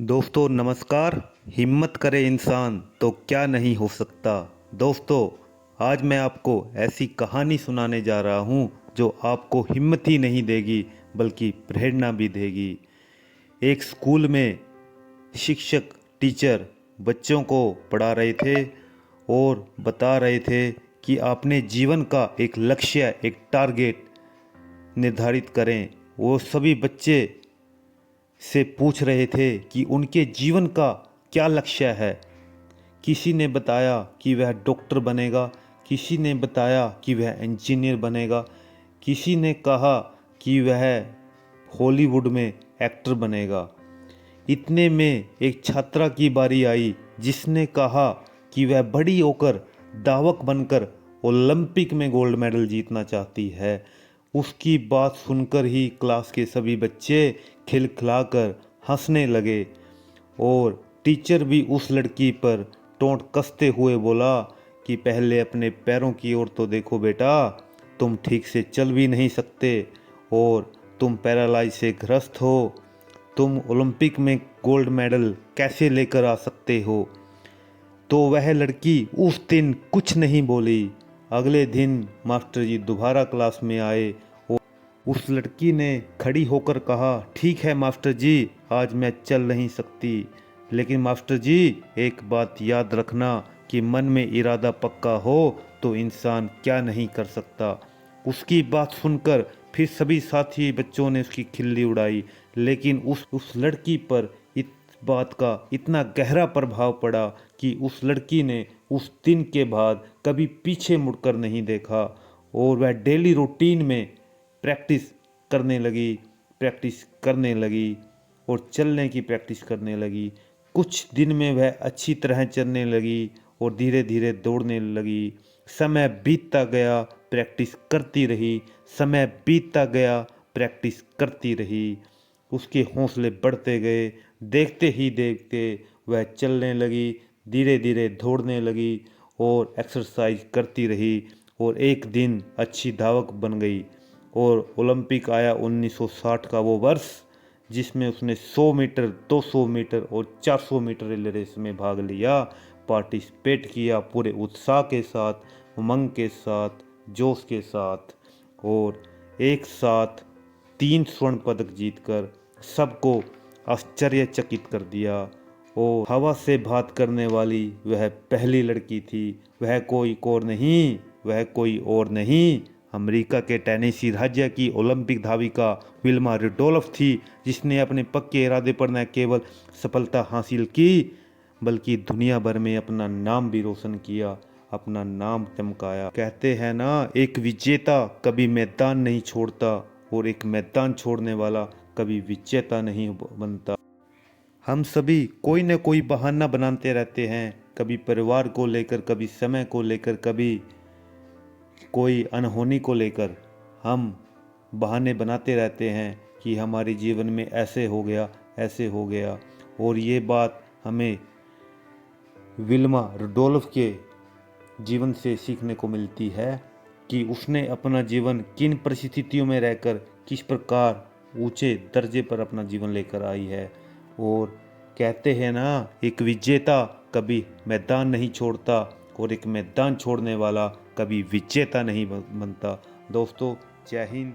दोस्तों नमस्कार। हिम्मत करे इंसान तो क्या नहीं हो सकता। दोस्तों आज मैं आपको ऐसी कहानी सुनाने जा रहा हूँ जो आपको हिम्मत ही नहीं देगी बल्कि प्रेरणा भी देगी। एक स्कूल में शिक्षक टीचर बच्चों को पढ़ा रहे थे और बता रहे थे कि आपने जीवन का एक लक्ष्य एक टारगेट निर्धारित करें। वो सभी बच्चे से पूछ रहे थे कि उनके जीवन का क्या लक्ष्य है। किसी ने बताया कि वह डॉक्टर बनेगा, किसी ने बताया कि वह इंजीनियर बनेगा, किसी ने कहा कि वह हॉलीवुड में एक्टर बनेगा। इतने में एक छात्रा की बारी आई जिसने कहा कि वह बड़ी होकर धावक बनकर ओलंपिक में गोल्ड मेडल जीतना चाहती है। उसकी बात सुनकर ही क्लास के सभी बच्चे खिलखिलाकर हंसने लगे और टीचर भी उस लड़की पर टोंट कसते हुए बोला कि पहले अपने पैरों की ओर तो देखो बेटा, तुम ठीक से चल भी नहीं सकते और तुम पैरालाइज से ग्रस्त हो। तुम ओलंपिक में गोल्ड मेडल कैसे लेकर आ सकते हो। तो वह लड़की उस दिन कुछ नहीं बोली। अगले दिन मास्टर जी दोबारा क्लास में आए और उस लड़की ने खड़ी होकर कहा, ठीक है मास्टर जी, आज मैं चल नहीं सकती, लेकिन मास्टर जी एक बात याद रखना कि मन में इरादा पक्का हो तो इंसान क्या नहीं कर सकता। उसकी बात सुनकर फिर सभी साथी बच्चों ने उसकी खिल्ली उड़ाई, लेकिन उस लड़की पर इस बात का इतना गहरा प्रभाव पड़ा कि उस लड़की ने उस दिन के बाद कभी पीछे मुड़कर नहीं देखा और वह डेली रूटीन में प्रैक्टिस करने लगी और चलने की प्रैक्टिस करने लगी। कुछ दिन में वह अच्छी तरह चलने लगी और धीरे धीरे दौड़ने लगी। समय बीतता गया, प्रैक्टिस करती रही, समय बीतता गया, प्रैक्टिस करती रही। उसके हौसले बढ़ते गए। देखते ही देखते वह चलने लगी, धीरे धीरे दौड़ने लगी और एक्सरसाइज करती रही और एक दिन अच्छी धावक बन गई। और ओलंपिक आया 1960 का वो वर्ष जिसमें उसने 100 मीटर, 200 मीटर और 400 मीटर रिले रेस में भाग लिया, पार्टिसिपेट किया पूरे उत्साह के साथ, उमंग के साथ, जोश के साथ और एक साथ 3 स्वर्ण पदक जीतकर सबको आश्चर्यचकित कर दिया। ओ हवा से बात करने वाली वह पहली लड़की थी। वह कोई और नहीं, वह कोई और नहीं, अमेरिका के टेनेसी राज्य की ओलंपिक धाविका विल्मा रुडोल्फ थी, जिसने अपने पक्के इरादे पर न केवल सफलता हासिल की बल्कि दुनिया भर में अपना नाम भी रोशन किया, अपना नाम चमकाया। कहते हैं ना, एक विजेता कभी मैदान नहीं छोड़ता और एक मैदान छोड़ने वाला कभी विजेता नहीं बनता। हम सभी कोई न कोई बहाना बनाते रहते हैं, कभी परिवार को लेकर, कभी समय को लेकर, कभी कोई अनहोनी को लेकर हम बहाने बनाते रहते हैं कि हमारे जीवन में ऐसे हो गया, ऐसे हो गया। और ये बात हमें विल्मा रुडोल्फ के जीवन से सीखने को मिलती है कि उसने अपना जीवन किन परिस्थितियों में रहकर किस प्रकार ऊंचे दर्जे पर अपना जीवन लेकर आई है। और कहते हैं ना, एक विजेता कभी मैदान नहीं छोड़ता और एक मैदान छोड़ने वाला कभी विजेता नहीं बनता। दोस्तों जय हिंद।